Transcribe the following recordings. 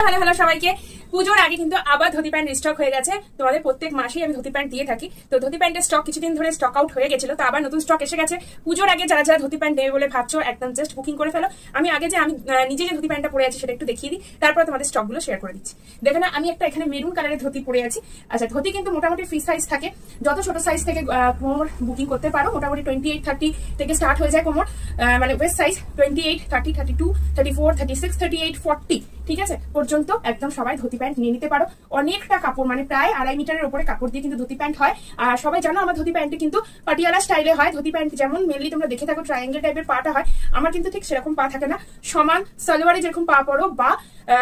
Hello hello সবাইকে। পুজোর আগে কিন্তু আবার ধুতি প্যান্ট স্টক হয়ে গেছে। তোমাদের প্রত্যেক মাসেই আমি ধুতি প্যান্ট দিয়ে থাকি। তো ধুতি প্যান্টের স্টক কিছুদিন ধরে স্টক আউট হয়ে গেছিল, তো আবার নতুন স্টক এসে গেছে। পুজোর আগে যারা যারা ধুতি প্যান্ট নেবে বলে ভাবছো, একদম জাস্ট বুকিং করে ফেলো। আমি নিজে যে ধুতি প্যান্টটা পরে আছি সেটা একটু দেখিয়ে দিই, তারপর তোমাদের স্টক গুলো শেয়ার করে দিচ্ছি। দেখো না, আমি একটা এখানে মেরুন কালারের ধুতি পরে আছি। আচ্ছা, ধুতি কিন্তু মোটামুটি ফ্রি সাইজ থাকে, যত ছোট সাইজ থেকে কোমর বুকিং করতে পারো। মোটামুটি 28-30 থেকে স্টার্ট হয়ে যায় কোমর, মানে ওয়েস্ট সাইজ 28, 30, 32, 34, 36, 38, 40 ঠিক আছে পর্যন্ত একদম সবাই ধুতি প্যান্ট নিয়ে নিতে পারো। অনেকটা কাপড়, মানে প্রায় 2.5 মিটারের উপরে কাপড় দিয়ে কিন্তু ধুতি প্যান্ট হয়। আর সবাই জানো আমার ধুতি প্যান্টটি কিন্তু পাটিয়ালা স্টাইলে হয়। ধুতি প্যান্ট যেমন মেনলি তোমরা দেখে থাকো ট্রায়াঙ্গেল টাইপের পাটা হয়, আমার কিন্তু ঠিক সেরকম পা থাকে না। সমান সালোয়ারে যেরকম পা পড়ো বা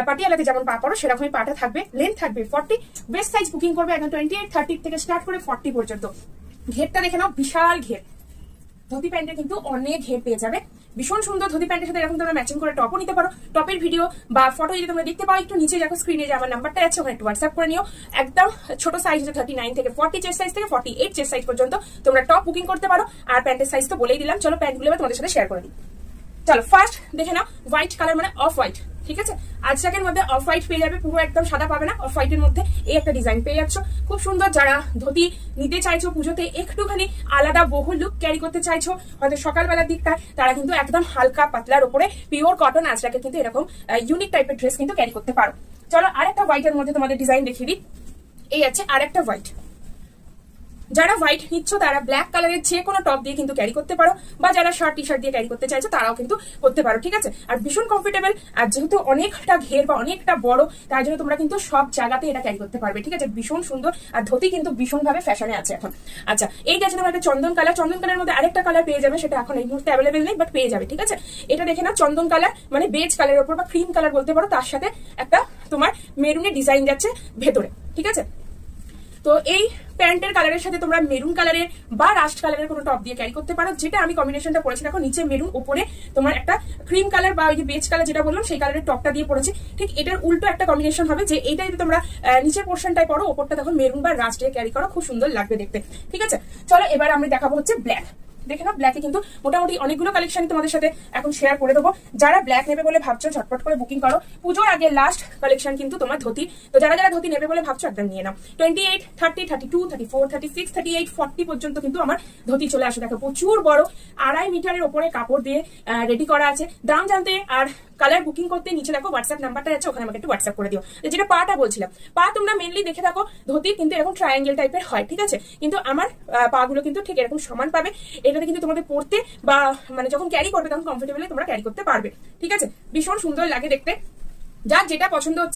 পাটিয়ালাতে যেমন পা পড়ো সেরকমই পাটা থাকবে। লেন্থ থাকবে 40। ওয়েস্ট সাইজ বুকিং করবে একদম 28, 30 থেকে স্টার্ট করে 40 পর্যন্ত। ঘেরটা দেখে নাও, বিশাল ঘের। ধুতি প্যান্টে কিন্তু অনেক ঘের পেয়ে যাবে, ভীষণ সুন্দর। ধুতি প্যান্টের সাথে এরকম তোমরা ম্যাচিং করে টপও নিতে পারো। টপের ভিডিও বা ফটো যদি তোমরা দেখতে পাও, একটু নিচে দেখো স্ক্রিনে যে আমার নাম্বারটা আছে, ওখানে একটু হোয়াটসঅ্যাপ করে নিও। একদম ছোট সাইজ 39 থেকে 40 চেস্ট সাইজ থেকে 48 চেস্ট সাইজ পর্যন্ত তোমরা টপ বুকিং করতে পারো। আর প্যান্টের সাইজ তো বলেই দিলাম। চলো প্যান্টগুলো তোমাদের সাথে শেয়ার করে দিই। চলো ফার্স্ট দেখে নাও, হোয়াইট কালার মানে অফ হোয়াইট, ঠিক আছে। আজকের মধ্যে অফ হোয়াইট পেয়ে যাবে, পুরো একদম সাদা পাবে না, অফ হোয়াইটের মধ্যে এই একটা ডিজাইন পেয়ে যাচ্ছ, খুব সুন্দর। যারা ধুতি নিতে চাইছো পুজোতে একটুখানি আলাদা বহু লুক ক্যারি করতে চাইছো, হয়তো সকালবেলার দিকটায়, তারা কিন্তু একদম হালকা পাতলার উপরে পিওর কটন আজরাকে কিন্তু এরকম ইউনিক টাইপের ড্রেস কিন্তু ক্যারি করতে পারো। চলো আরেকটা হোয়াইটের মধ্যে তোমাদের ডিজাইন দেখিয়ে দিই। এই আছে আরেকটা হোয়াইট। যারা হোয়াইট নিচ্ছ তারা ব্ল্যাক কালারের যে কোনো টপ দিয়ে কিন্তু ক্যারি করতে পারো, বা যারা শার্ট টি শার্ট দিয়ে ক্যারি করতে চাইছো তারাও কিন্তু করতে পারো, ঠিক আছে। আর ভীষণ কমফোর্টেবল, আর যেহেতু অনেকটা ঘের বা অনেকটা বড়, তার জন্য তোমরা কিন্তু সব জায়গাতে এটা ক্যারি করতে পারবে, ঠিক আছে। ভীষণ সুন্দর। আর ধুতি কিন্তু ভীষণ ভাবে ফ্যাশনে আছে এখন। আচ্ছা, এইটা আছে তোমার একটা চন্দন কালার। চন্দন কালারের মধ্যে আরেকটা কালার পেয়ে যাবে, সেটা এখন এই মুহূর্তে অ্যাভেলেবেল নেই, বাট পেয়ে যাবে, ঠিক আছে। এটা দেখে না, চন্দন কালার মানে বেজ কালারের উপর বা ক্রিম কালার বলতে পারো, তার সাথে একটা তোমার মেরুনের ডিজাইন যাচ্ছে ভেতরে, ঠিক আছে। তো এই প্যান্টের কালারের সাথে তোমরা মেরুন কালারের বা রাস্ট কালারের কোনো টপ দিয়ে ক্যারি করতে পারো, যেটা আমি কম্বিনেশনটা করেছি। দেখো নিচে মেরুন, উপরে তোমার একটা ক্রিম কালার বা ওই যে বেজ কালার যেটা বললাম সেই কালারের টপটা দিয়ে পড়েছি। ঠিক এটার উল্টো একটা কম্বিনেশন হবে, যে এইটা যদি তোমরা নিচের পোর্শনটায় পড়ো, ওপরটা তখন মেরুন বা রাস্ট দিয়ে ক্যারি করো, খুব সুন্দর লাগবে দেখতে, ঠিক আছে। চলো এবার আমি দেখাবো হচ্ছে ব্ল্যাক। দেখে নাও, ব্ল্যাকে কিন্তু মোটামুটি অনেকগুলো কালেকশন তোমাদের সাথে এখন শেয়ার করে দেবো। যারা ব্ল্যাক নেবে বলে ভাবছো ঝটপট করে বুকিং করো, পুজোর আগে লাস্ট কালেকশন কিন্তু তোমার ধুতি। তো যারা যারা ধুতি নেবে বলে ভাবছো একদম নিয়ে নাও। 28, 30, 32, 34, 36, 38, 40 পর্যন্ত কিন্তু আমার ধুতি চলে আসে। দেখো প্রচুর বড়, 2.5 মিটারের ওপরে কাপড় দিয়ে রেডি করা আছে। দাম জানতে আর কালার বুকিং করতে নিচে দেখো হোয়াটসঅ্যাপ নাম্বারটা আছে, ওখানে আমাকে একটু হোয়াটসঅ্যাপ করে দিও। যেটা পাটা বলছিলাম, পা তোমরা মেনলি দেখে থাকো ধুতি কিন্তু এরকম ট্রায়াঙ্গেল টাইপের হয়, ঠিক আছে। কিন্তু আমার পা গুলো কিন্তু ঠিক এরকম সমান পাবে। এটাতে কিন্তু তোমাদের পরতে বা মানে যখন ক্যারি করবে তখন কমফোর্টেবলি তোমরা ক্যারি করতে পারবে, ঠিক আছে। ভীষণ সুন্দর লাগে দেখতে। যার যেটা পছন্দ হচ্ছে